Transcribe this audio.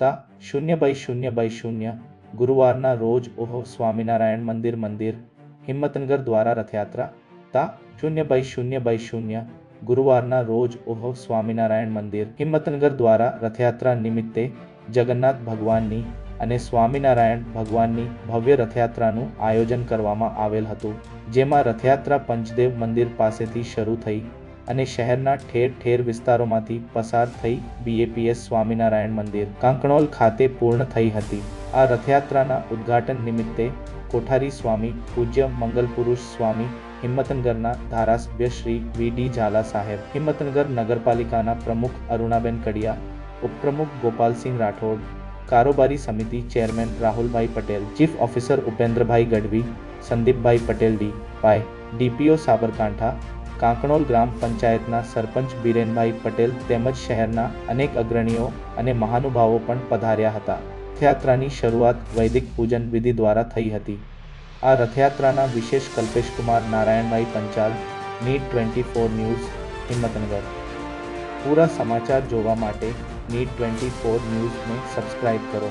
તા 0/0/0 ગુરુવારના રોજ ઓહ સ્વામિનારાયણ મંદિર હિંમતનગર દ્વારા રથયાત્રા તા 0/0/0 ગુરુવારના રોજ ઓહ સ્વામિનારાયણ મંદિર હિંમતનગર દ્વારા રથયાત્રા નિમિત્તે જગન્નાથ ભગવાનની અને સ્વામિનારાયણ ભગવાનની ભવ્ય રથયાત્રાનું આયોજન કરવામાં આવેલ હતું, જેમાં રથયાત્રા પંચદેવ મંદિર પાસેથી શરૂ થઈ અને શહેરના ઠેર ઠેર વિસ્તારોમાંથી પસાર થઈ બીએપીએસ સ્વામિનારાયણ મંદિર કાંકણોલ ખાતે પૂર્ણ થઈ હતી. આ રથયાત્રાના ઉદ્ઘાટન નિમિત્તે કોઠારી સ્વામી પૂજ્ય મંગલપુરુષ સ્વામી હિંમતનગરના ધારાસભ્ય શ્રી વી.ડી. ઝાલા સાહેબ, હિંમતનગર નગરપાલિકાના પ્રમુખ અરુણાબેન કડિયા, ઉપપ્રમુખ ગોપાલસિંહ રાઠોડ, કારોબારી સમિતિ chairman Rahulbhai Patel, chief officer Upendrabhai Gadhvi, Sandeepbhai Patel DY, DPO Sabarkantha, Kankanol ગ્રામ પંચાયતના સરપંચ બિરેનભાઈ પટેલ તેમજ શહેરના અનેક અગ્રણીઓ અને મહાનુભાવો પણ પધાર્યા હતા. રથયાત્રાની શરૂઆત વૈદિક પૂજન વિધિ દ્વારા થઈ હતી. આ રથયાત્રાના વિશેષ કલ્પેશકુમાર નારાયણભાઈ પંચાલ, નીટ 24 ન્યૂઝ, હિંમતનગર. પૂરા સમાચાર જોવા માટે નીટ 24 ન્યૂઝને સબસ્ક્રાઇબ કરો.